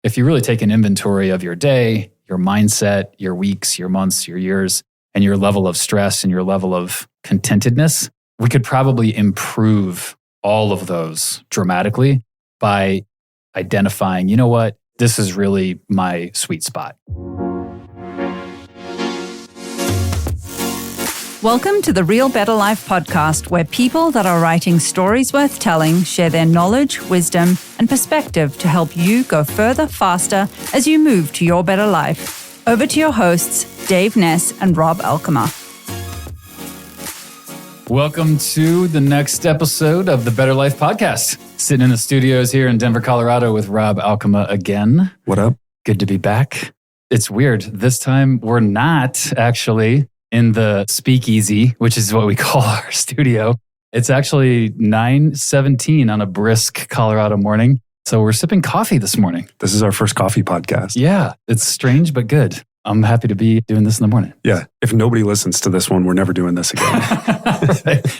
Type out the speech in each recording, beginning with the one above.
if you really take an inventory of your day, your mindset, your weeks, your months, your years, and your level of stress and your level of contentedness, we could probably improve all of those dramatically by identifying, you know what, this is really my sweet spot. Welcome to the Real Better Life podcast, where people that are writing stories worth telling share their knowledge, wisdom, and perspective to help you go further, faster as you move to your better life. Over to your hosts, Dave Ness and Rob Alkema. Welcome to the next episode of the Better Life podcast. Sitting in the studios here in Denver, Colorado with Rob Alkema again. What up? Good to be back. It's weird. This time we're not actually in the speakeasy, which is what we call our studio. It's actually 9:17 on a brisk Colorado morning. So we're sipping coffee this morning. This is our first coffee podcast. Yeah, it's strange, but good. I'm happy to be doing this in the morning. Yeah. If nobody listens to this one, we're never doing this again.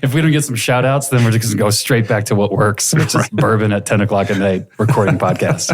If we don't get some shout outs, then we're just going to go straight back to what works, which is bourbon at 10 o'clock at night, recording podcasts.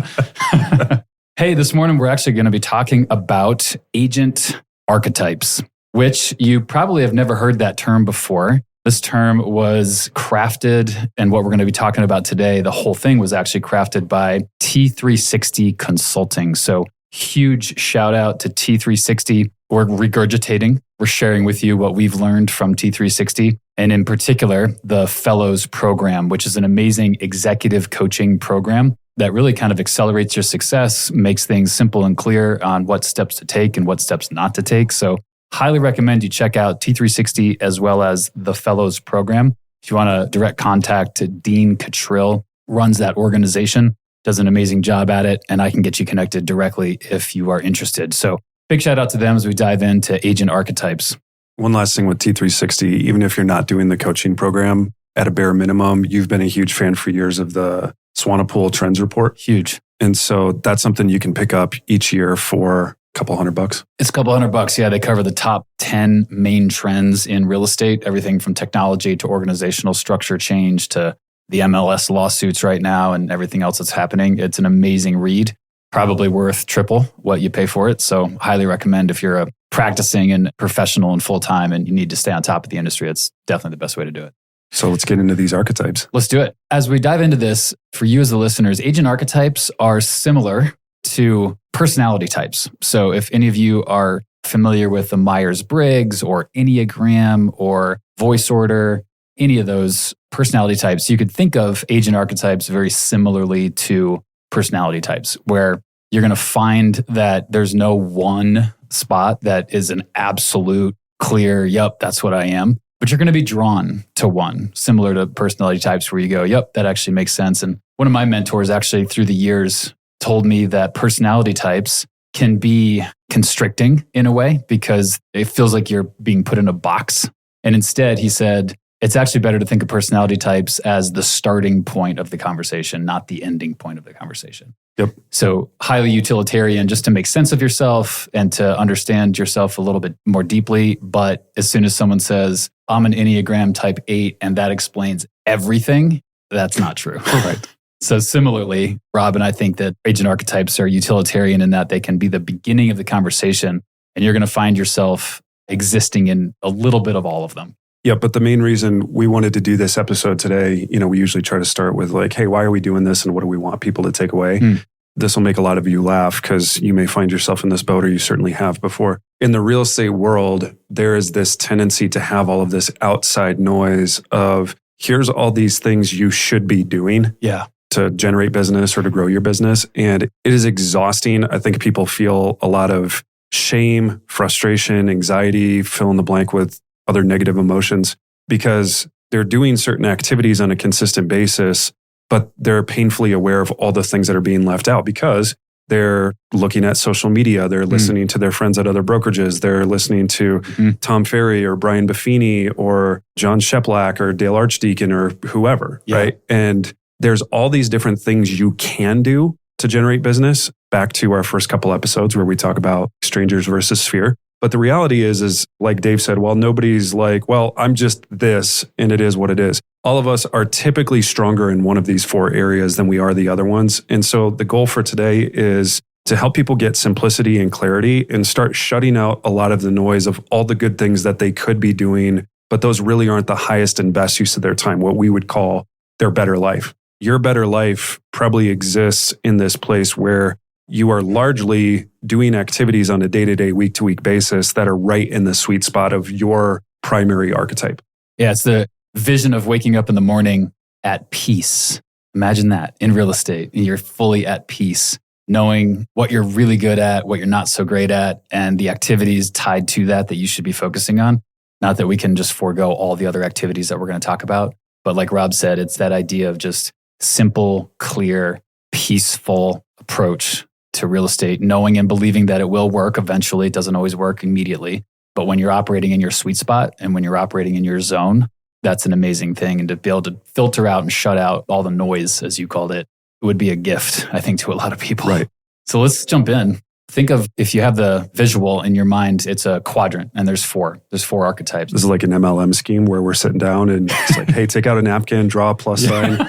Hey, this morning we're actually going to be talking about agent archetypes, which you probably have never heard that term before. This term was crafted, and what we're going to be talking about today, the whole thing was actually crafted by T360 Consulting. So huge shout out to T360. We're regurgitating, we're sharing with you what we've learned from T360, and in particular, the Fellows Program, which is an amazing executive coaching program that really kind of accelerates your success, makes things simple and clear on what steps to take and what steps not to take. So highly recommend you check out T360 as well as the Fellows Program. If you want a direct contact to Dean Cottrill, runs that organization, does an amazing job at it, and I can get you connected directly if you are interested. So big shout out to them as we dive into Agent Archetypes. One last thing with T360, even if you're not doing the coaching program, at a bare minimum, you've been a huge fan for years of the Swanepoel Trends Report. Huge. And so that's something you can pick up each year for couple $100. It's a couple $100. Yeah, they cover the top 10 main trends in real estate, everything from technology to organizational structure change to the MLS lawsuits right now and everything else that's happening. It's an amazing read, probably worth triple what you pay for it. So highly recommend if you're a practicing and professional and full-time and you need to stay on top of the industry, it's definitely the best way to do it. So let's get into these archetypes. Let's do it. As we dive into this, for you as the listeners, agent archetypes are similar to personality types. So if any of you are familiar with the Myers-Briggs or Enneagram or voice order, any of those personality types, you could think of agent archetypes very similarly to personality types, where you're going to find that there's no one spot that is an absolute clear, yep, that's what I am. But you're going to be drawn to one, similar to personality types where you go, yep, that actually makes sense. And one of my mentors actually through the years told me that personality types can be constricting in a way because it feels like you're being put in a box. And instead, he said, it's actually better to think of personality types as the starting point of the conversation, not the ending point of the conversation. Yep. So highly utilitarian just to make sense of yourself and to understand yourself a little bit more deeply. But as soon as someone says, I'm an Enneagram type 8 and that explains everything, that's not true. Right. So similarly, Rob and I think that agent archetypes are utilitarian in that they can be the beginning of the conversation and you're going to find yourself existing in a little bit of all of them. Yeah, but the main reason we wanted to do this episode today, we usually try to start with like, hey, why are we doing this and what do we want people to take away? This will make a lot of you laugh because you may find yourself in this boat or you certainly have before. In the real estate world, there is this tendency to have all of this outside noise of here's all these things you should be doing. Yeah. To generate business or to grow your business. And it is exhausting. I think people feel a lot of shame, frustration, anxiety, fill in the blank with other negative emotions because they're doing certain activities on a consistent basis, but they're painfully aware of all the things that are being left out because they're looking at social media. They're listening to their friends at other brokerages. They're listening to Tom Ferry or Brian Buffini or John Sheplack or Dale Archdeacon or whoever, right? And there's all these different things you can do to generate business. Back to our first couple episodes where we talk about strangers versus sphere. But the reality is like Dave said, well, nobody's like, well, I'm just this and it is what it is. All of us are typically stronger in one of these 4 areas than we are the other ones. And so the goal for today is to help people get simplicity and clarity and start shutting out a lot of the noise of all the good things that they could be doing, but those really aren't the highest and best use of their time, what we would call their better life. Your better life probably exists in this place where you are largely doing activities on a day-to-day, week-to-week basis that are right in the sweet spot of your primary archetype. Yeah, it's the vision of waking up in the morning at peace. Imagine that in real estate. You're fully at peace, knowing what you're really good at, what you're not so great at, and the activities tied to that you should be focusing on. Not that we can just forego all the other activities that we're going to talk about. But like Rob said, it's that idea of just simple, clear, peaceful approach to real estate, knowing and believing that it will work eventually. It doesn't always work immediately. But when you're operating in your sweet spot and when you're operating in your zone, that's an amazing thing. And to be able to filter out and shut out all the noise, as you called it, would be a gift, I think, to a lot of people. Right. So let's jump in. Think of, if you have the visual in your mind, it's a quadrant and there's 4. There's 4 archetypes. This is like an MLM scheme where we're sitting down and it's like, hey, take out a napkin, draw a plus sign.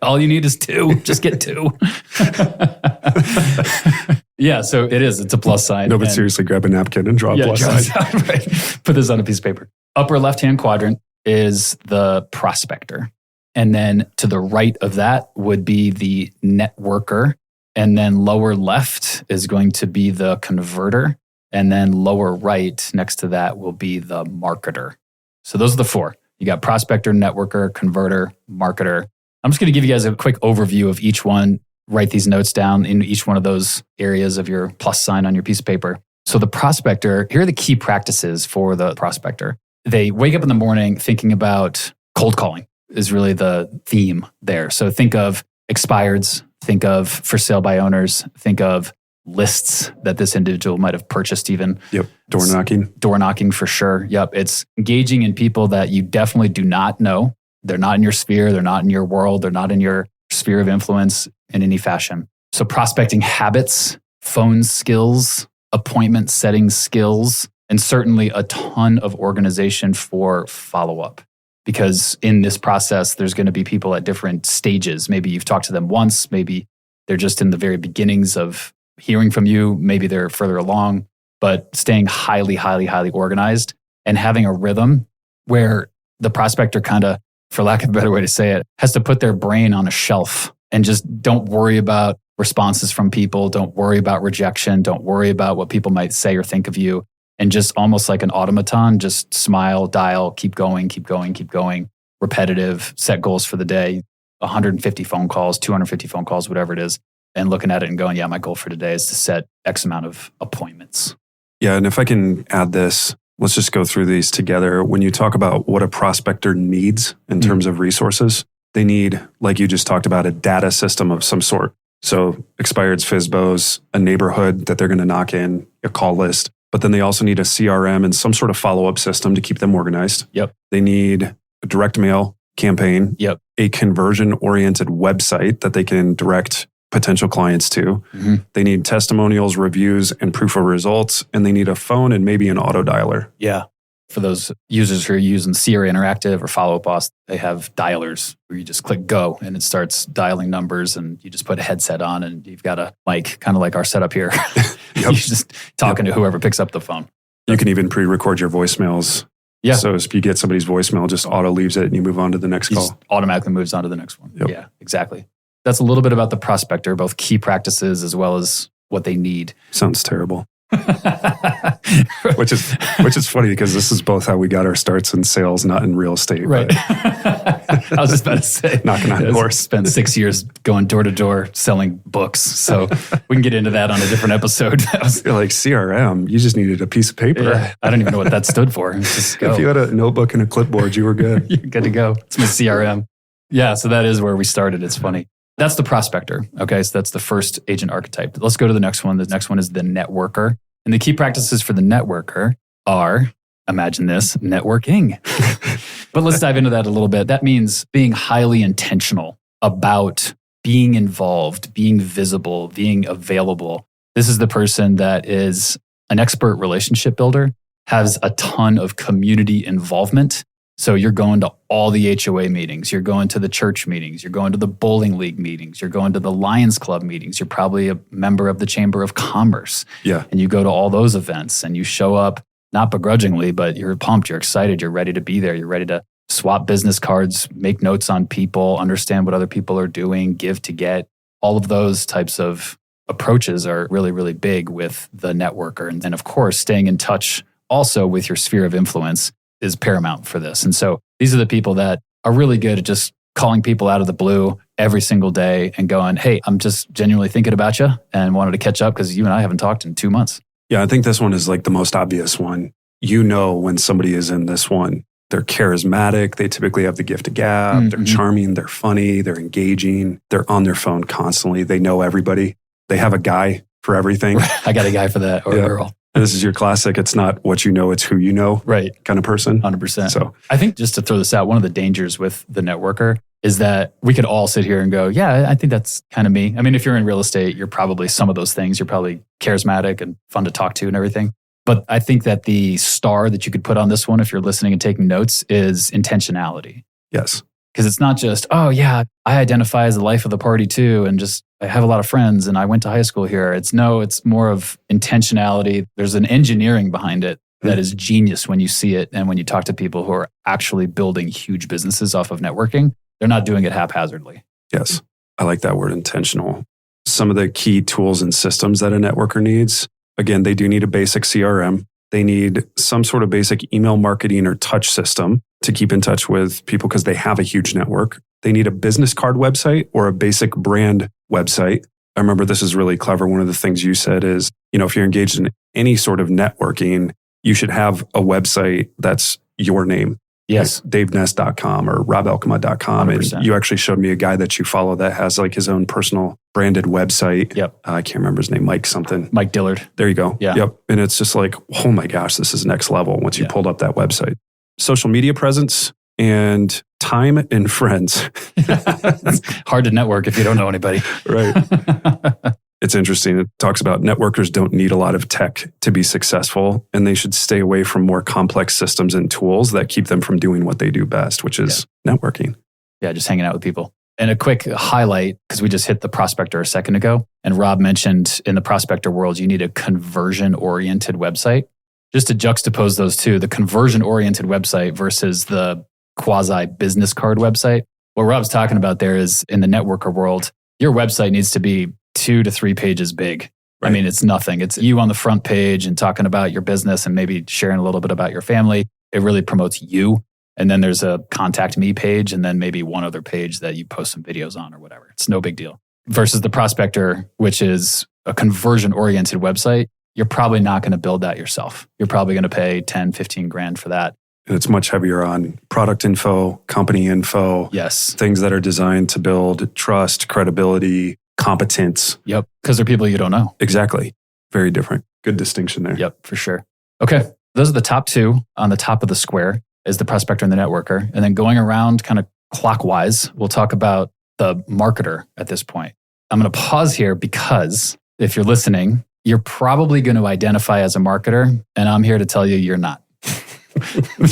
All you need is 2. Just get 2. Yeah, so it is. It's a plus sign. No, but seriously, grab a napkin and draw a plus sign. Right. Put this on a piece of paper. Upper left-hand quadrant is the prospector. And then to the right of that would be the networker. And then lower left is going to be the converter. And then lower right next to that will be the marketer. So those are the 4. You got prospector, networker, converter, marketer. I'm just going to give you guys a quick overview of each one. Write these notes down in each one of those areas of your plus sign on your piece of paper. So the prospector, here are the key practices for the prospector. They wake up in the morning thinking about cold calling is really the theme there. So think of expireds, think of for sale by owners, think of lists that this individual might have purchased even. Yep. Door knocking. Door knocking for sure. Yep. It's engaging in people that you definitely do not know. They're not in your sphere. They're not in your world. They're not in your sphere of influence in any fashion. So prospecting habits, phone skills, appointment setting skills, and certainly a ton of organization for follow-up. Because in this process, there's going to be people at different stages. Maybe you've talked to them once. Maybe they're just in the very beginnings of hearing from you. Maybe they're further along, but staying highly, highly, highly organized and having a rhythm where the prospector kind of, for lack of a better way to say it, has to put their brain on a shelf and just don't worry about responses from people. Don't worry about rejection. Don't worry about what people might say or think of you. And just almost like an automaton, just smile, dial, keep going, keep going, keep going. Repetitive, set goals for the day, 150 phone calls, 250 phone calls, whatever it is. And looking at it and going, yeah, my goal for today is to set X amount of appointments. Yeah, and if I can add this, let's just go through these together. When you talk about what a prospector needs in terms of resources, they need, like you just talked about, a data system of some sort. So expireds, FSBOs, a neighborhood that they're going to knock in, a call list. But then they also need a CRM and some sort of follow-up system to keep them organized. Yep. They need a direct mail campaign. Yep. A conversion-oriented website that they can direct potential clients to. Mm-hmm. They need testimonials, reviews, and proof of results. And they need a phone and maybe an auto dialer. Yeah. For those users who are using Sierra Interactive or Follow Up Boss, they have dialers where you just click go and it starts dialing numbers and you just put a headset on and you've got a mic, kind of like our setup here. You're just talking to whoever picks up the phone. You can even pre-record your voicemails. Yeah. So if you get somebody's voicemail, just auto leaves it and you move on to the next call. Just automatically moves on to the next one. Yep. Yeah, exactly. That's a little bit about the prospector, both key practices as well as what they need. Sounds terrible. which is funny because this is both how we got our starts in sales, not in real estate. Right. I was just about to say, knocking on doors. Spent 6 years going door to door selling books. So we can get into that on a different episode. You're like, CRM, you just needed a piece of paper. Yeah, I don't even know what that stood for. Just go. If you had a notebook and a clipboard, you were good. You're good to go. It's my CRM. Yeah, so that is where we started. It's funny. That's the prospector. Okay, so that's the first agent archetype. Let's go to the next one. The next one is the networker. And the key practices for the networker are, imagine this, networking. But let's dive into that a little bit. That means being highly intentional about being involved, being visible, being available. This is the person that is An expert relationship builder has a ton of community involvement. So you're going to all the HOA meetings, you're going to the church meetings, you're going to the bowling league meetings, you're going to the Lions Club meetings, you're probably a member of the Chamber of Commerce. Yeah. And you go to all those events and you show up, not begrudgingly, but you're pumped, you're excited, you're ready to be there, you're ready to swap business cards, make notes on people, understand what other people are doing, give to get. All of those types of approaches are really, really big with the networker. And then, of course, staying in touch also with your sphere of influence is paramount for this. And so these are the people that are really good at just calling people out of the blue every single day and going, hey, I'm just genuinely thinking about you and wanted to catch up because you and I haven't talked in 2 months. Yeah, I think this one is like the most obvious one. You know when somebody is in this one. They're charismatic. They typically have the gift of gab. Mm-hmm. They're charming. They're funny. They're engaging. They're on their phone constantly. They know everybody. They have a guy for everything. I got a guy for that, or a girl. And this is your classic. It's not what you know, it's who you know. Right. Kind of person. 100%. So I think just to throw this out, one of the dangers with the networker is that we could all sit here and go, yeah, I think that's kind of me. I mean, if you're in real estate, you're probably some of those things. You're probably charismatic and fun to talk to and everything. But I think that the star that you could put on this one, if you're listening and taking notes, is intentionality. Yes. Because it's not just, oh yeah, I identify as the life of the party too, and just I have a lot of friends and I went to high school here. It's more of intentionality. There's an engineering behind it that is genius when you see it and when you talk to people who are actually building huge businesses off of networking. They're not doing it haphazardly. Yes. I like that word, intentional. Some of the key tools and systems that a networker needs, again, they do need a basic CRM. They need some sort of basic email marketing or touch system to keep in touch with people because they have a huge network. They need a business card website or a basic brand website. I remember this is really clever. One of the things you said is, if you're engaged in any sort of networking, you should have a website that's your name. Yes. Like daveness.com or robelkema.com. 100%. And you actually showed me a guy that you follow that has like his own personal branded website. Yep. I can't remember his name, Mike something. Mike Dillard. There you go. Yeah. Yep. And it's just like, oh my gosh, this is next level once you pulled up that website. Social media presence and time and friends. It's hard to network if you don't know anybody. Right. It's interesting. It talks about networkers don't need a lot of tech to be successful, and they should stay away from more complex systems and tools that keep them from doing what they do best, which is networking. Yeah, just hanging out with people. And a quick highlight, because we just hit the prospector a second ago, and Rob mentioned in the prospector world, you need a conversion-oriented website. Just to juxtapose those two, the conversion-oriented website versus the quasi-business card website. What Rob's talking about there is in the networker world, your website needs to be 2 to 3 pages big. Right. I mean, it's nothing. It's you on the front page and talking about your business and maybe sharing a little bit about your family. It really promotes you. And then there's a contact me page and then maybe one other page that you post some videos on or whatever. It's no big deal. Versus the prospector, which is a conversion-oriented website, you're probably not going to build that yourself. You're probably going to pay 10, 15 grand for that. And it's much heavier on product info, company info. Yes. Things that are designed to build trust, credibility, competence. Yep. Because they're people you don't know. Exactly. Very different. Good distinction there. Yep, for sure. Okay. Those are the top two. On the top of the square is the prospector and the networker. And then going around kind of clockwise, we'll talk about the marketer at this point. I'm going to pause here because if you're listening, you're probably going to identify as a marketer. And I'm here to tell you you're not. Let me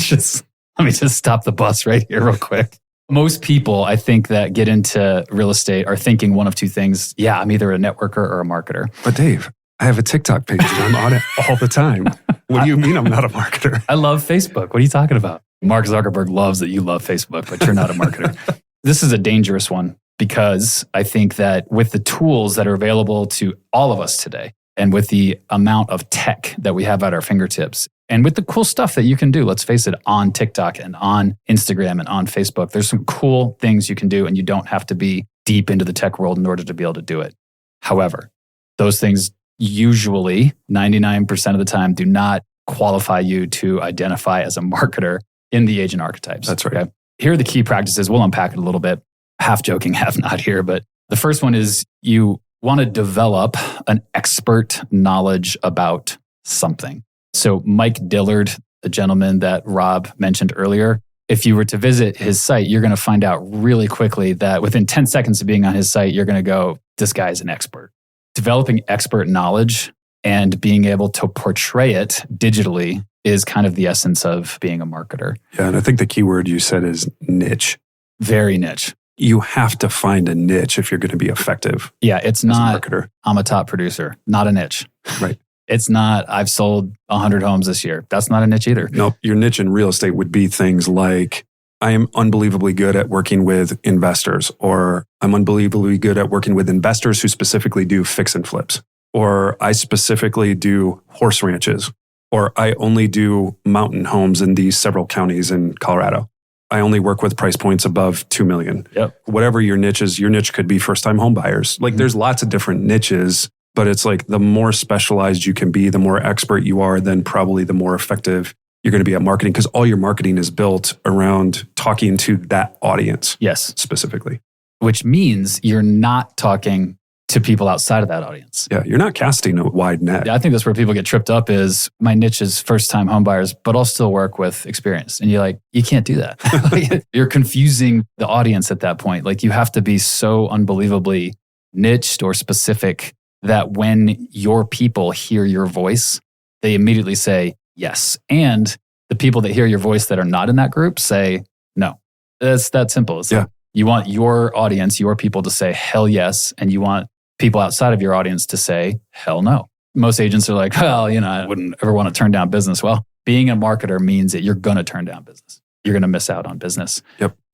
just stop the bus right here real quick. Most people, I think, that get into real estate are thinking one of two things. Yeah, I'm either a networker or a marketer. But Dave, I have a TikTok page and I'm on it all the time. What do you mean I'm not a marketer? I love Facebook. What are you talking about? Mark Zuckerberg loves that you love Facebook, but you're not a marketer. This is a dangerous one because I think that with the tools that are available to all of us today and with the amount of tech that we have at our fingertips, and with the cool stuff that you can do, let's face it, on TikTok and on Instagram and on Facebook, there's some cool things you can do and you don't have to be deep into the tech world in order to be able to do it. However, those things usually, 99% of the time, do not qualify you to identify as a marketer in the agent archetypes. That's right. Okay? Here are the key practices. We'll unpack it a little bit. Half joking, half not here. But the first one is you want to develop an expert knowledge about something. So Mike Dillard, the gentleman that Rob mentioned earlier, if you were to visit his site, you're going to find out really quickly that within 10 seconds of being on his site, you're going to go, this guy is an expert. Developing expert knowledge And being able to portray it digitally is kind of the essence of being a marketer. Yeah, and I think the key word you said is niche. Very niche. You have to find a niche if you're going to be effective. Yeah, it's as a not, marketer. I'm a top producer, not a niche. Right. It's not, I've sold 100 homes this year. That's not a niche either. Nope. Your niche in real estate would be things like, I am unbelievably good at working with investors, or I'm unbelievably good at working with investors who specifically do fix and flips, or I specifically do horse ranches, or I only do mountain homes in these several counties in Colorado. I only work with price points above 2 million. Yep. Whatever your niche is, your niche could be first-time home buyers. Like there's lots of different niches, but it's like the more specialized you can be, the more expert you are, then probably the more effective you're going to be at marketing, because all your marketing is built around talking to that audience. Yes. Specifically. Which means you're not talking to people outside of that audience. Yeah, you're not casting a wide net. I think that's where people get tripped up is my niche is first-time home buyers, but I'll still work with experience. And you're like, you can't do that. You're confusing the audience at that point. Like you have to be so unbelievably niched or specific that when your people hear your voice, they immediately say yes. And the people that hear your voice that are not in that group say no. It's that simple. It's like you want your audience, your people to say hell yes, and you want people outside of your audience to say hell no. Most agents are like, well, I wouldn't ever want to turn down business. Well, being a marketer means that you're going to turn down business. You're going to miss out on business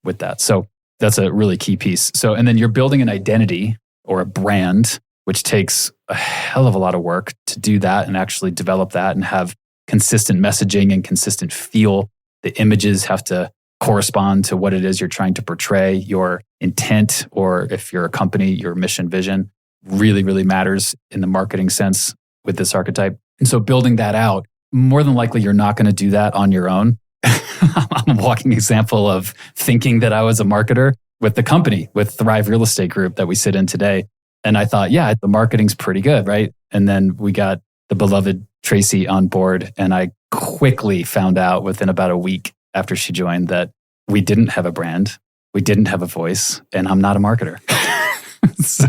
with that. So that's a really key piece. So, and then you're building an identity or a brand, which takes a hell of a lot of work to do that and actually develop that and have consistent messaging and consistent feel. The images have to correspond to what it is you're trying to portray. Your intent, or if you're a company, your mission, vision really, really matters in the marketing sense with this archetype. And so building that out, more than likely, you're not going to do that on your own. I'm a walking example of thinking that I was a marketer with the company, with Thrive Real Estate Group that we sit in today. And I thought, yeah, the marketing's pretty good, right? And then we got the beloved Tracy on board. And I quickly found out within about a week after she joined that we didn't have a brand, we didn't have a voice, and I'm not a marketer. So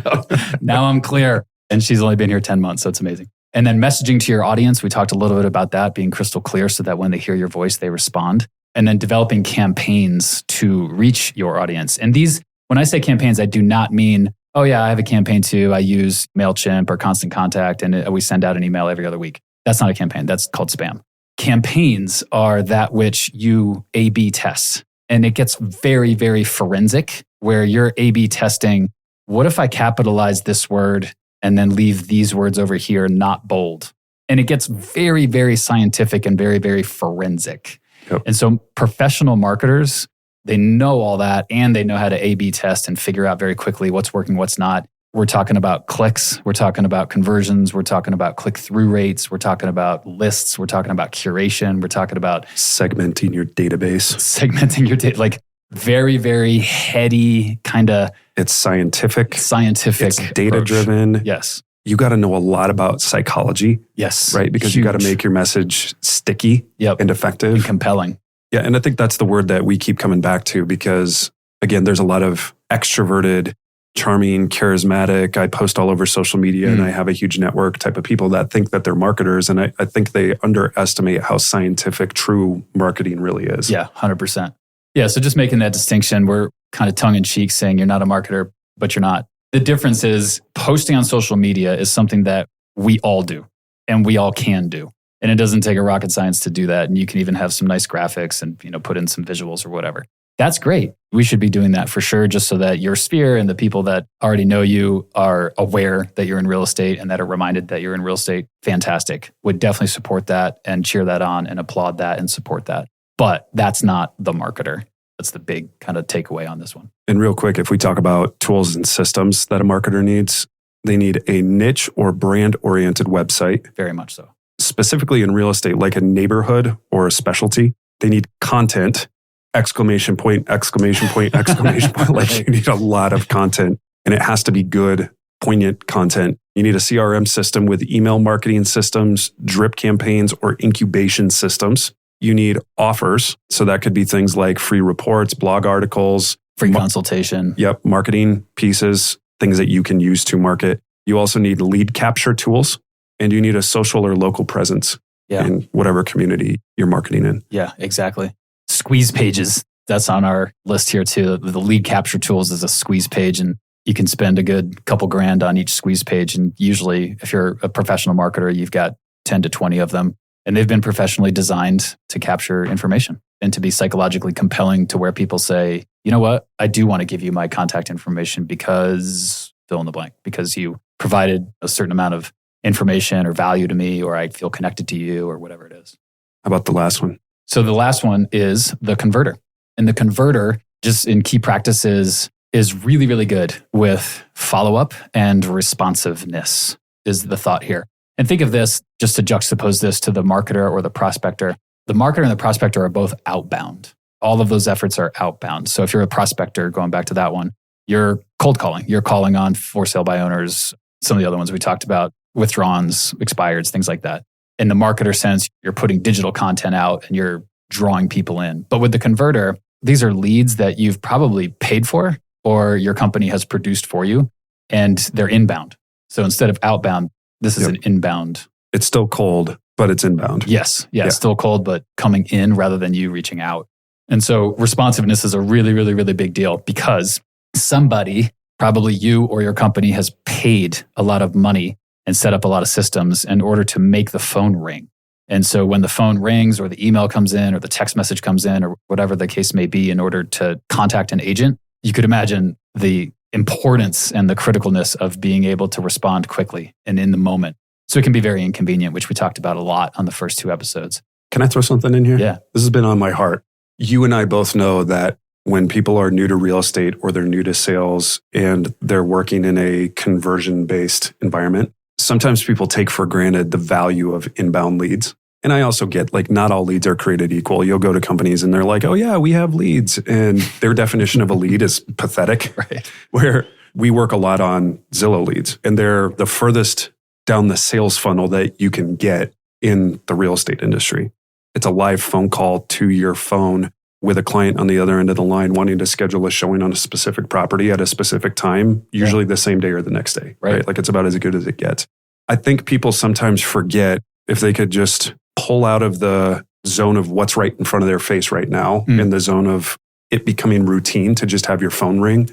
now I'm clear. And she's only been here 10 months, so it's amazing. And then messaging to your audience, we talked a little bit about that, being crystal clear so that when they hear your voice, they respond. And then developing campaigns to reach your audience. And these, when I say campaigns, I do not mean, oh yeah, I have a campaign too. I use MailChimp or Constant Contact, and we send out an email every other week. That's not a campaign. That's called spam. Campaigns are that which you A/B test. And it gets very, very forensic, where you're A/B testing, what if I capitalize this word and then leave these words over here not bold? And it gets very, very scientific and very, very forensic. Yep. And so professional marketers, they know all that, and they know how to A/B test and figure out very quickly what's working, what's not. We're talking about clicks. We're talking about conversions. We're talking about click-through rates. We're talking about lists. We're talking about curation. We're talking about segmenting your database. Segmenting your data, like very, very heady kind of. It's scientific. It's data-driven. Yes. You got to know a lot about psychology. Yes. Right? Because you got to make your message sticky and effective. And compelling. Yeah. And I think that's the word that we keep coming back to because, again, there's a lot of extroverted, charming, charismatic, I post all over social media and I have a huge network type of people that think that they're marketers. And I think they underestimate how scientific true marketing really is. Yeah, 100%. Yeah, so just making that distinction, we're kind of tongue-in-cheek saying you're not a marketer, but you're not. The difference is posting on social media is something that we all do and we all can do. And it doesn't take a rocket science to do that. And you can even have some nice graphics and put in some visuals or whatever. That's great. We should be doing that for sure, just so that your sphere and the people that already know you are aware that you're in real estate and that are reminded that you're in real estate. Fantastic. Would definitely support that and cheer that on and applaud that and support that. But that's not the marketer. That's the big kind of takeaway on this one. And real quick, if we talk about tools and systems that a marketer needs, they need a niche or brand-oriented website. Very much so. Specifically in real estate, like a neighborhood or a specialty, they need content. Exclamation point, exclamation point, exclamation point. Like you need a lot of content and it has to be good, poignant content. You need a CRM system with email marketing systems, drip campaigns, or incubation systems. You need offers. So that could be things like free reports, blog articles, free consultation. Yep. Marketing pieces, things that you can use to market. You also need lead capture tools. and you need a social or local presence in whatever community you're marketing in. Yeah, exactly. Squeeze pages. That's on our list here too. The lead capture tools is a squeeze page, and you can spend a good couple grand on each squeeze page. And usually if you're a professional marketer, you've got 10 to 20 of them. And they've been professionally designed to capture information and to be psychologically compelling to where people say, you know what, I do want to give you my contact information because fill in the blank, because you provided a certain amount of information or value to me, or I feel connected to you, or whatever it is. How about the last one? So the last one is the converter. And the converter, just in key practices, is really, really good with follow-up and responsiveness is the thought here. And think of this, just to juxtapose this to the marketer or the prospector. The marketer and the prospector are both outbound. All of those efforts are outbound. So if you're a prospector, going back to that one, you're cold calling. You're calling on for sale by owners, some of the other ones we talked about, withdrawns, expireds, things like that. In the marketer sense, you're putting digital content out and you're drawing people in. But with the converter, these are leads that you've probably paid for or your company has produced for you, and they're inbound. So instead of outbound, this is an inbound. It's still cold, but it's inbound. Yes. Yeah, it's still cold, but coming in rather than you reaching out. And so responsiveness is a really, really, really big deal because somebody, probably you or your company, has paid a lot of money and set up a lot of systems in order to make the phone ring. And so when the phone rings or the email comes in or the text message comes in or whatever the case may be in order to contact an agent, you could imagine the importance and the criticalness of being able to respond quickly and in the moment. So it can be very inconvenient, which we talked about a lot on the first 2 episodes. Can I throw something in here? Yeah. This has been on my heart. You and I both know that when people are new to real estate or they're new to sales and they're working in a conversion-based environment, sometimes people take for granted the value of inbound leads. And I also get not all leads are created equal. You'll go to companies and they're like, oh yeah, we have leads. And their definition of a lead is pathetic. Right. Where we work a lot on Zillow leads. And they're the furthest down the sales funnel that you can get in the real estate industry. It's a live phone call to your phone with a client on the other end of the line wanting to schedule a showing on a specific property at a specific time, usually the same day or the next day, right? Like it's about as good as it gets. I think people sometimes forget if they could just pull out of the zone of what's right in front of their face right now, in the zone of it becoming routine to just have your phone ring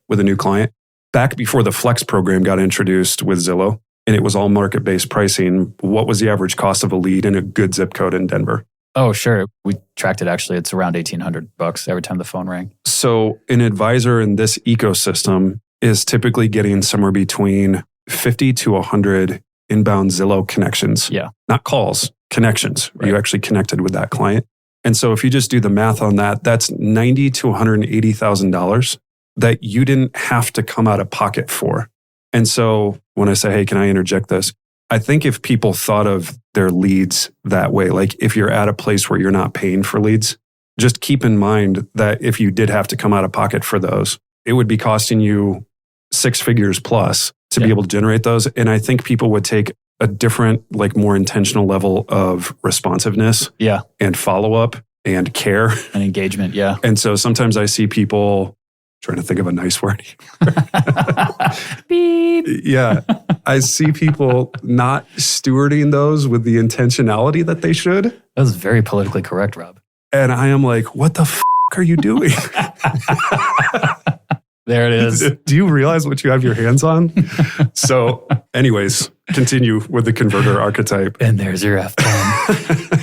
with a new client. Back before the Flex program got introduced with Zillow, and it was all market-based pricing, what was the average cost of a lead in a good zip code in Denver? Oh, sure. We tracked it actually. It's around $1,800 every time the phone rang. So an advisor in this ecosystem is typically getting somewhere between 50 to 100 inbound Zillow connections. Yeah. Not calls, connections. Right. You actually connected with that client. And so if you just do the math on that, that's $90,000 to $180,000 that you didn't have to come out of pocket for. And so when I say, hey, can I interject this? I think if people thought of their leads that way, like if you're at a place where you're not paying for leads, just keep in mind that if you did have to come out of pocket for those, it would be costing you 6 figures plus to be able to generate those. And I think people would take a different, more intentional level of responsiveness and follow-up and care. And engagement, yeah. And so sometimes I see people trying to think of a nice word. Beep. Yeah. I see people not stewarding those with the intentionality that they should. That was very politically correct, Rob. And I am like, what the f*** are you doing? There it is. Do you realize what you have your hands on? So anyways, continue with the converter archetype. And there's your F-bomb.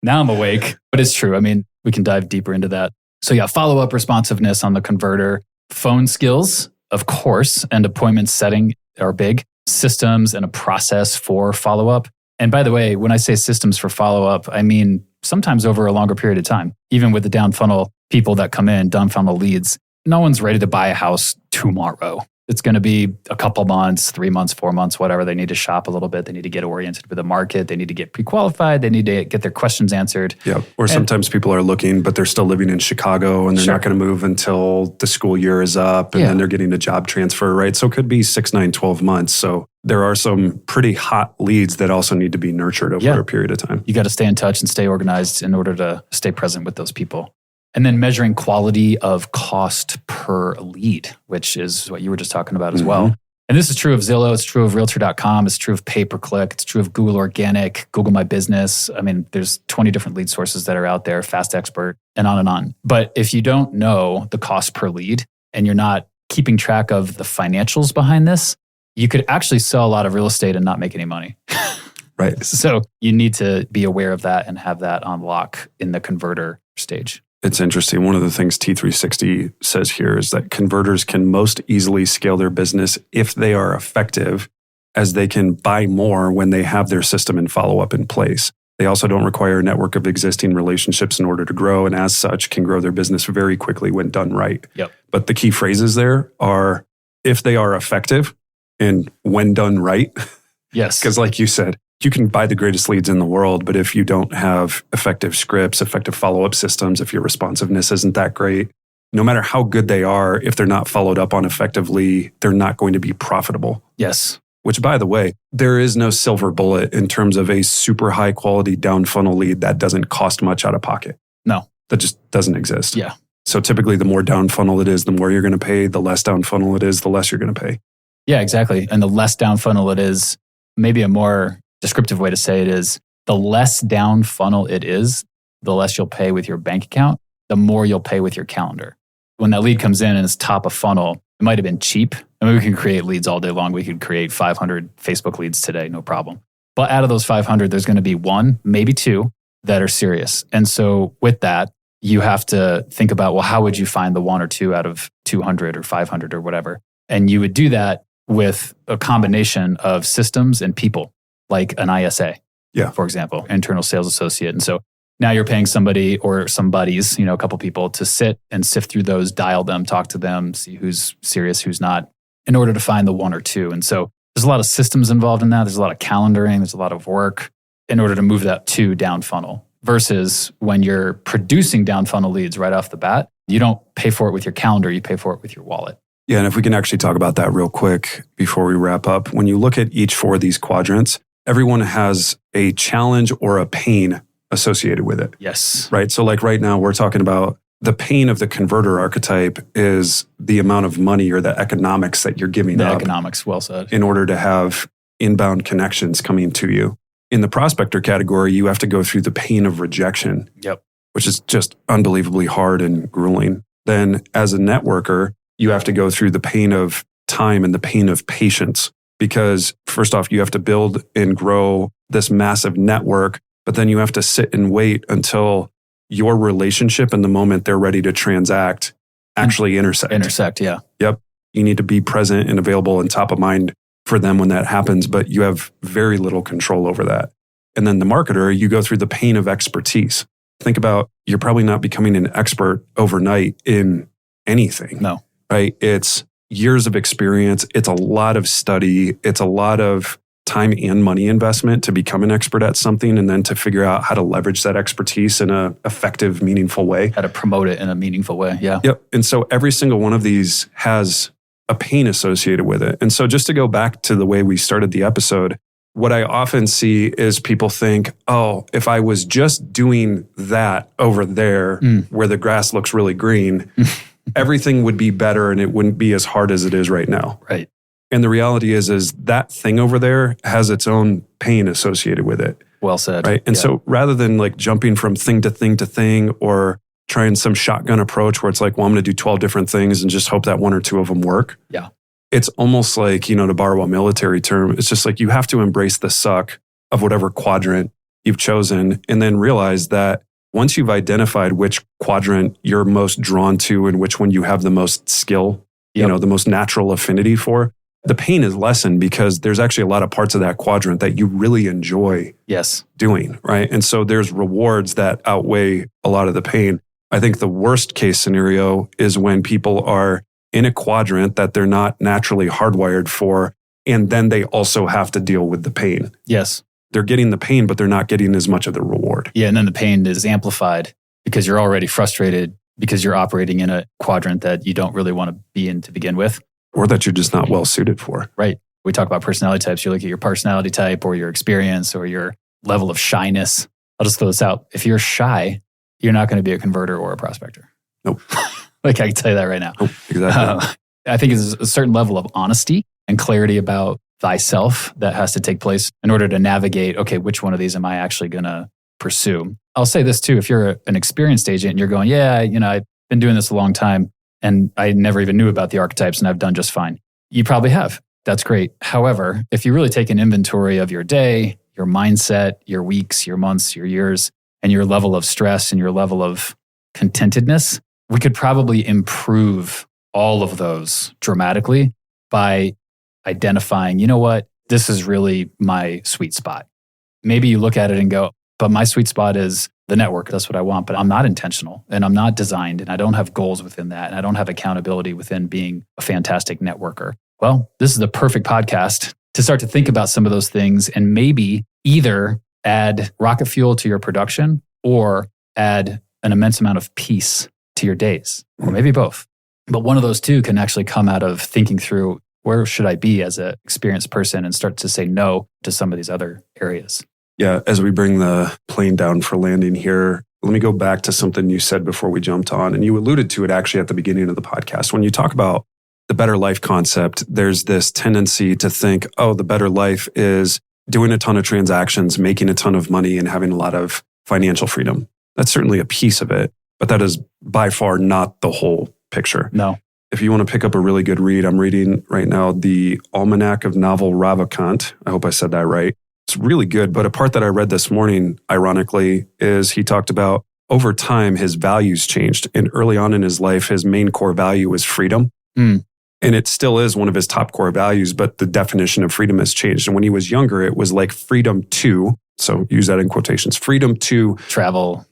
Now I'm awake, but it's true. I mean, we can dive deeper into that. So yeah, follow-up responsiveness on the converter. Phone skills, of course, and appointment setting are big. Systems and a process for follow-up. And by the way, when I say systems for follow-up, I mean sometimes over a longer period of time. Even with the down funnel people that come in, down funnel leads, no one's ready to buy a house tomorrow. It's going to be a couple months, 3 months, 4 months, whatever. They need to shop a little bit. They need to get oriented with the market. They need to get pre-qualified. They need to get their questions answered. Yeah. Or sometimes people are looking, but they're still living in Chicago and they're not going to move until the school year is up and then they're getting a job transfer, right? So it could be 6, 9, 12 months. So there are some pretty hot leads that also need to be nurtured over a period of time. You got to stay in touch and stay organized in order to stay present with those people. And then measuring quality of cost per lead, which is what you were just talking about as well. And this is true of Zillow, it's true of Realtor.com, it's true of pay-per-click, it's true of Google Organic, Google My Business. I mean, there's 20 different lead sources that are out there, Fast Expert, and on and on. But if you don't know the cost per lead and you're not keeping track of the financials behind this, you could actually sell a lot of real estate and not make any money. Right. So you need to be aware of that and have that on lock in the converter stage. It's interesting. One of the things T360 says here is that converters can most easily scale their business if they are effective, as they can buy more when they have their system and follow-up in place. They also don't require a network of existing relationships in order to grow, and as such can grow their business very quickly when done right. Yep. But the key phrases there are if they are effective and when done right. Yes. Because like you said, you can buy the greatest leads in the world, but if you don't have effective scripts, effective follow-up systems, if your responsiveness isn't that great, no matter how good they are, if they're not followed up on effectively, they're not going to be profitable. Yes. Which, by the way, there is no silver bullet in terms of a super high quality down funnel lead that doesn't cost much out of pocket. No. That just doesn't exist. Yeah. So typically the more down funnel it is, the more you're going to pay. The less down funnel it is, the less you're going to pay. Yeah, exactly. And the less down funnel it is, maybe a more descriptive way to say it is, the less down funnel it is, the less you'll pay with your bank account, the more you'll pay with your calendar. When that lead comes in and it's top of funnel, it might have been cheap. I mean, we can create leads all day long. We could create 500 Facebook leads today, no problem. But out of those 500, there's going to be one, maybe two that are serious. And so with that, you have to think about, well, how would you find the one or two out of 200 or 500 or whatever? And you would do that with a combination of systems and people, like an ISA, for example, internal sales associate. And so now you're paying somebody or some buddies, a couple people to sit and sift through those, dial them, talk to them, see who's serious, who's not, in order to find the one or two. And so there's a lot of systems involved in that. There's a lot of calendaring. There's a lot of work in order to move that to down funnel, versus when you're producing down funnel leads right off the bat, you don't pay for it with your calendar, you pay for it with your wallet. Yeah, and if we can actually talk about that real quick before we wrap up, when you look at each four of these quadrants, everyone has a challenge or a pain associated with it. Yes. Right. So like right now, we're talking about the pain of the converter archetype is the amount of money or the economics that you're giving up. The economics, well said. In order to have inbound connections coming to you. In the prospector category, you have to go through the pain of rejection, which is just unbelievably hard and grueling. Then as a networker, you have to go through the pain of time and the pain of patience, because first off, you have to build and grow this massive network, but then you have to sit and wait until your relationship and the moment they're ready to transact actually intersect. Yeah. Yep. You need to be present and available and top of mind for them when that happens, but you have very little control over that. And then the marketer, you go through the pain of expertise. Think about, you're probably not becoming an expert overnight in anything. No. Right? It's years of experience. It's a lot of study. It's a lot of time and money investment to become an expert at something, and then to figure out how to leverage that expertise in an effective, meaningful way. How to promote it in a meaningful way. Yeah. Yep. And so every single one of these has a pain associated with it. And so just to go back to the way we started the episode, what I often see is people think, oh, if I was just doing that over there where the grass looks really green, everything would be better and it wouldn't be as hard as it is right now. Right. And the reality is that thing over there has its own pain associated with it. Well said. Right. And so rather than like jumping from thing to thing to thing, or trying some shotgun approach where it's like, well, I'm going to do 12 different things and just hope that one or two of them work. Yeah. It's almost like, to borrow a military term, it's just like you have to embrace the suck of whatever quadrant you've chosen, and then realize that once you've identified which quadrant you're most drawn to and which one you have the most skill, the most natural affinity for, the pain is lessened because there's actually a lot of parts of that quadrant that you really enjoy doing, right? And so there's rewards that outweigh a lot of the pain. I think the worst case scenario is when people are in a quadrant that they're not naturally hardwired for, and then they also have to deal with the pain. Yes. They're getting the pain, but they're not getting as much of the reward. Yeah, and then the pain is amplified because you're already frustrated because you're operating in a quadrant that you don't really want to be in to begin with. Or that you're just not well suited for. Right. We talk about personality types. You look at your personality type or your experience or your level of shyness. I'll just throw this out. If you're shy, you're not going to be a converter or a prospector. Nope. Like I can tell you that right now. Nope, exactly. I think it's a certain level of honesty and clarity about thyself that has to take place in order to navigate, okay, which one of these am I actually going to pursue? I'll say this too, if you're an experienced agent and you're going, yeah, I've been doing this a long time and I never even knew about the archetypes and I've done just fine. You probably have. That's great. However, if you really take an inventory of your day, your mindset, your weeks, your months, your years, and your level of stress and your level of contentedness, we could probably improve all of those dramatically by identifying, you know what, this is really my sweet spot. Maybe you look at it and go, but my sweet spot is the network. That's what I want, but I'm not intentional and I'm not designed and I don't have goals within that. And I don't have accountability within being a fantastic networker. Well, this is the perfect podcast to start to think about some of those things and maybe either add rocket fuel to your production or add an immense amount of peace to your days, or maybe both. But one of those two can actually come out of thinking through, where should I be as an experienced person, and start to say no to some of these other areas. Yeah, as we bring the plane down for landing here, let me go back to something you said before we jumped on. And you alluded to it actually at the beginning of the podcast. When you talk about the better life concept, there's this tendency to think, oh, the better life is doing a ton of transactions, making a ton of money, and having a lot of financial freedom. That's certainly a piece of it, but that is by far not the whole picture. No. If you want to pick up a really good read, I'm reading right now the Almanac of Novel Ravikant. I hope I said that right. It's really good. But a part that I read this morning, ironically, is he talked about over time, his values changed. And early on in his life, his main core value was freedom. And it still is one of his top core values, but the definition of freedom has changed. And when he was younger, it was like freedom to, so use that in quotations, freedom to travel,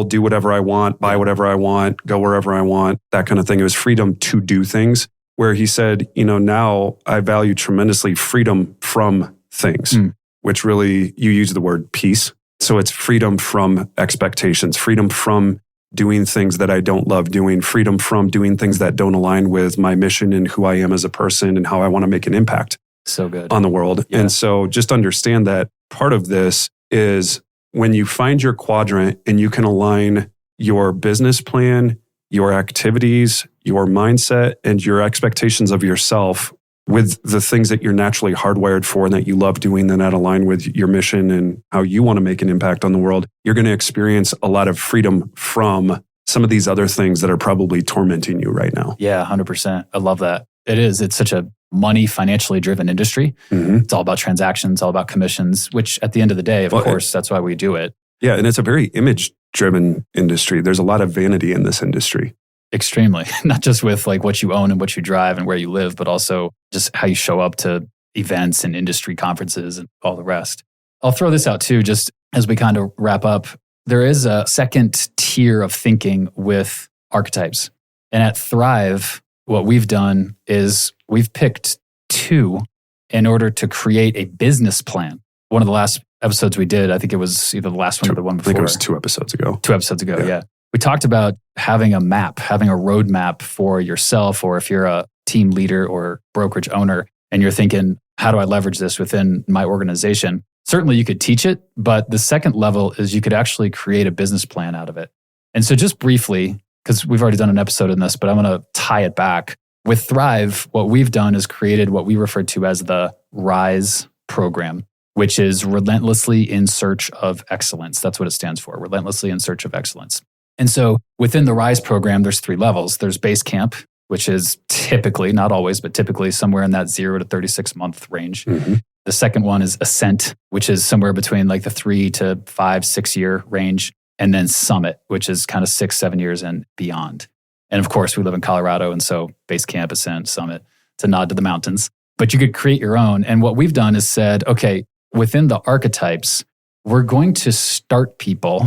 do whatever I want, buy whatever I want, go wherever I want, that kind of thing. It was freedom to do things, where he said, now I value tremendously freedom from things, which really, you use the word peace. So it's freedom from expectations, freedom from doing things that I don't love doing, freedom from doing things that don't align with my mission and who I am as a person and how I want to make an impact so good on the world. Yeah. And so just understand that part of this is when you find your quadrant and you can align your business plan, your activities, your mindset, and your expectations of yourself with the things that you're naturally hardwired for and that you love doing, that align with your mission and how you want to make an impact on the world, you're going to experience a lot of freedom from some of these other things that are probably tormenting you right now. Yeah, 100%. I love that. It is. It's such a money, financially driven industry. It's all about transactions, all about commissions, which at the end of the day, of course, that's why we do it. Yeah, and it's a very image-driven industry. There's a lot of vanity in this industry. Extremely. Not just with like what you own and what you drive and where you live, but also just how you show up to events and industry conferences and all the rest. I'll throw this out too, just as we kind of wrap up. There is a second tier of thinking with archetypes. And at Thrive, what we've done is we've picked two in order to create a business plan. One of the last episodes we did, I think it was either the last one or the one before. I think it was 2 episodes ago. 2 episodes ago, yeah. We talked about having a map, having a roadmap for yourself, or if you're a team leader or brokerage owner and you're thinking, how do I leverage this within my organization? Certainly you could teach it, but the second level is you could actually create a business plan out of it. And so just briefly, because we've already done an episode on this, but I'm going to tie it back. With Thrive, what we've done is created what we refer to as the RISE program, which is Relentlessly in Search of Excellence. That's what it stands for, Relentlessly in Search of Excellence. And so within the RISE program, there's 3 levels. There's base camp, which is typically, not always, but typically somewhere in that 0 to 36 month range. The second one is Ascent, which is somewhere between like the 3 to 5, 6 year range. And then Summit, which is kind of 6, 7 years and beyond. And of course, we live in Colorado. And so base camp, Ascent, Summit, it's a nod to the mountains. But you could create your own. And what we've done is said, okay, within the archetypes, we're going to start people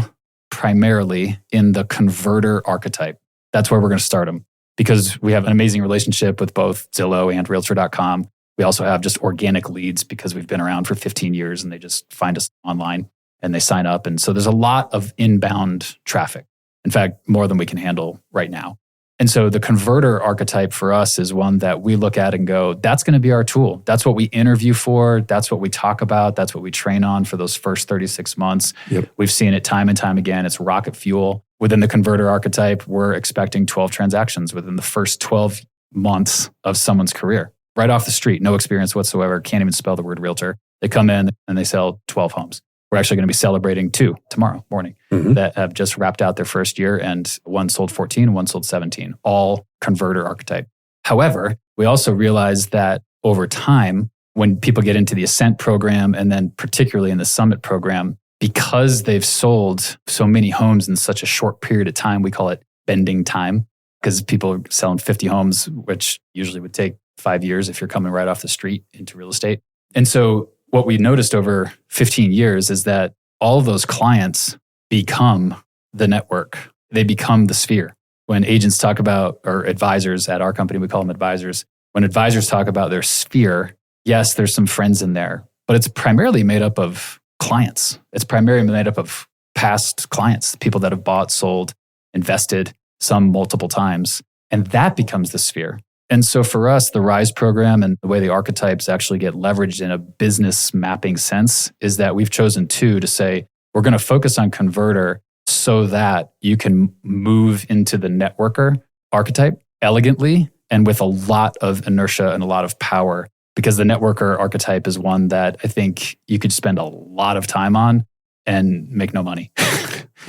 primarily in the converter archetype. That's where we're going to start them because we have an amazing relationship with both Zillow and Realtor.com. We also have just organic leads because we've been around for 15 years and they just find us online and they sign up. And so there's a lot of inbound traffic. In fact, more than we can handle right now. And so the converter archetype for us is one that we look at and go, that's going to be our tool. That's what we interview for. That's what we talk about. That's what we train on for those first 36 months. We've seen it time and time again. It's rocket fuel. Within the converter archetype, we're expecting 12 transactions within the first 12 months of someone's career. right off the street, no experience whatsoever, can't even spell the word realtor. They come in and they sell 12 homes. We're actually going to be celebrating 2 tomorrow morning that have just wrapped out their first year, and one sold 14 and one sold 17, all converter archetype. However, we also realized that over time, when people get into the Ascent program and then particularly in the Summit program, because they've sold so many homes in such a short period of time, we call it bending time, because people are selling 50 homes, which usually would take 5 years if you're coming right off the street into real estate. And so what we noticed over 15 years is that all of those clients become the network. They become the sphere. When agents talk about, or advisors at our company, we call them advisors. When advisors talk about their sphere, yes, there's some friends in there, but it's primarily made up of clients. It's primarily made up of past clients, people that have bought, sold, invested, some multiple times. And that becomes the sphere. And so for us, the RISE program and the way the archetypes actually get leveraged in a business mapping sense is that we've chosen 2 to say, we're going to focus on converter so that you can move into the networker archetype elegantly and with a lot of inertia and a lot of power, because the networker archetype is one that I think you could spend a lot of time on and make no money.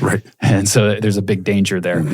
Right. And so there's a big danger there.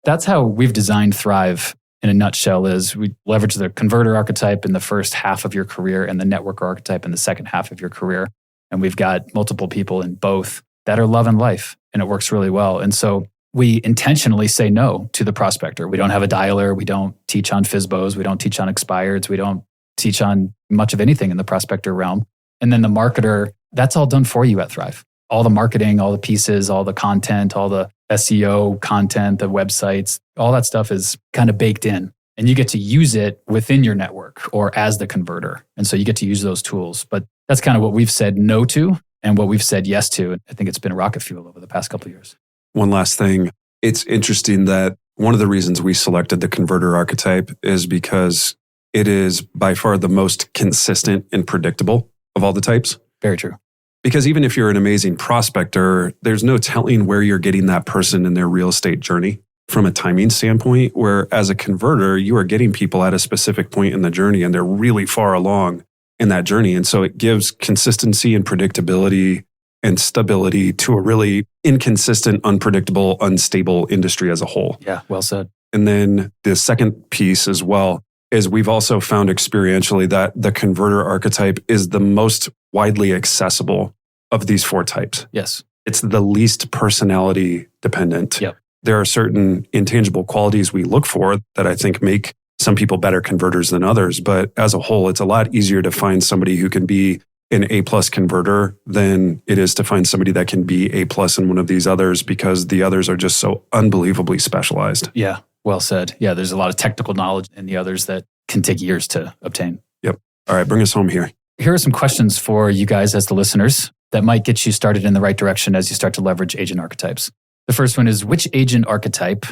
That's how we've designed Thrive in a nutshell. Is we leverage the converter archetype in the first half of your career and the networker archetype in the second half of your career. And we've got multiple people in both that are loving life, and it works really well. And so we intentionally say no to the prospector. We don't have a dialer. We don't teach on FSBOs. We don't teach on expireds. We don't teach on much of anything in the prospector realm. And then the marketer, that's all done for you at Thrive. All the marketing, all the pieces, all the content, all the SEO content, the websites, all that stuff is kind of baked in. And you get to use it within your network or as the converter. And so you get to use those tools. But that's kind of what we've said no to and what we've said yes to. And I think it's been rocket fuel over the past couple of years. One last thing. It's interesting that one of the reasons we selected the converter archetype is because it is by far the most consistent and predictable of all the types. Very true. Because even if you're an amazing prospector, there's no telling where you're getting that person in their real estate journey from a timing standpoint, where as a converter, you are getting people at a specific point in the journey and they're really far along in that journey. And so it gives consistency and predictability and stability to a really inconsistent, unpredictable, unstable industry as a whole. Yeah, well said. And then the second piece as well is we've also found experientially that the converter archetype is the most widely accessible of these 4 types. Yes. It's the least personality dependent. Yep. There are certain intangible qualities we look for that I think make some people better converters than others. But as a whole, it's a lot easier to find somebody who can be an A+ converter than it is to find somebody that can be A+ in one of these others, because the others are just so unbelievably specialized. Yeah, well said. Yeah, there's a lot of technical knowledge in the others that can take years to obtain. Yep. All right, bring us home here. Here are some questions for you guys as the listeners that might get you started in the right direction as you start to leverage agent archetypes. The first one is, which agent archetype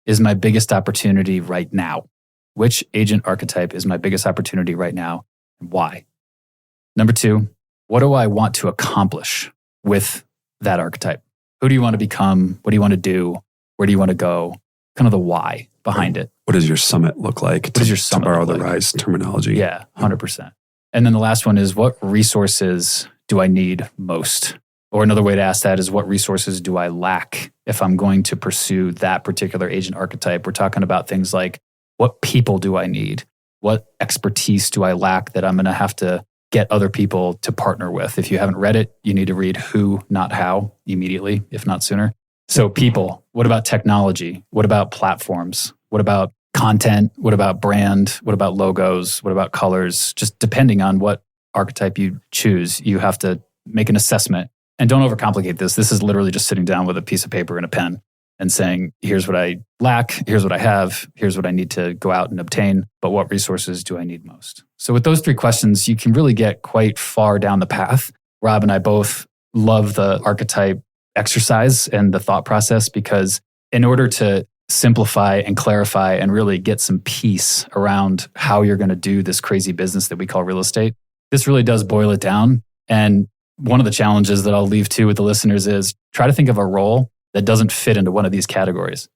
is my biggest opportunity right now? Which agent archetype is my biggest opportunity right now, and why? Number 2, what do I want to accomplish with that archetype? Who do you want to become? What do you want to do? Where do you want to go? Kind of the why behind it. What does your summit look like? What does your summit to borrow look the like? RISE terminology. Yeah, 100%. And then the last one is, what resources do I need most? Or another way to ask that is, what resources do I lack if I'm going to pursue that particular agent archetype? We're talking about things like, what people do I need? What expertise do I lack that I'm going to have to get other people to partner with? If you haven't read it, you need to read Who, Not How immediately, if not sooner. So people, what about technology? What about platforms? What about content? What about brand? What about logos? What about colors? Just depending on what archetype you choose, you have to make an assessment. And don't overcomplicate this. This is literally just sitting down with a piece of paper and a pen and saying, here's what I lack, here's what I have, here's what I need to go out and obtain, but what resources do I need most? So with those 3 questions, you can really get quite far down the path. Rob and I both love the archetype exercise and the thought process, because in order to simplify and clarify and really get some peace around how you're going to do this crazy business that we call real estate, this really does boil it down. And one of the challenges that I'll leave to with the listeners is, try to think of a role that doesn't fit into one of these categories.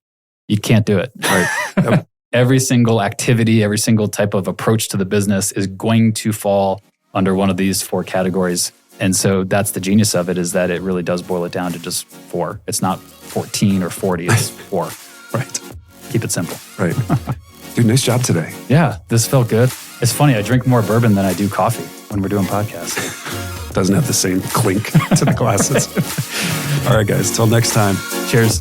You can't do it. Right. every single activity, every single type of approach to the business is going to fall under one of these 4 categories. And so that's the genius of it, is that it really does boil it down to just 4. It's not 14 or 40, it's 4. Right. Keep it simple. Right. Dude, nice job today. Yeah, this felt good. It's funny, I drink more bourbon than I do coffee when we're doing podcasts. Doesn't have the same clink to the glasses. All right, guys. Till next time. Cheers.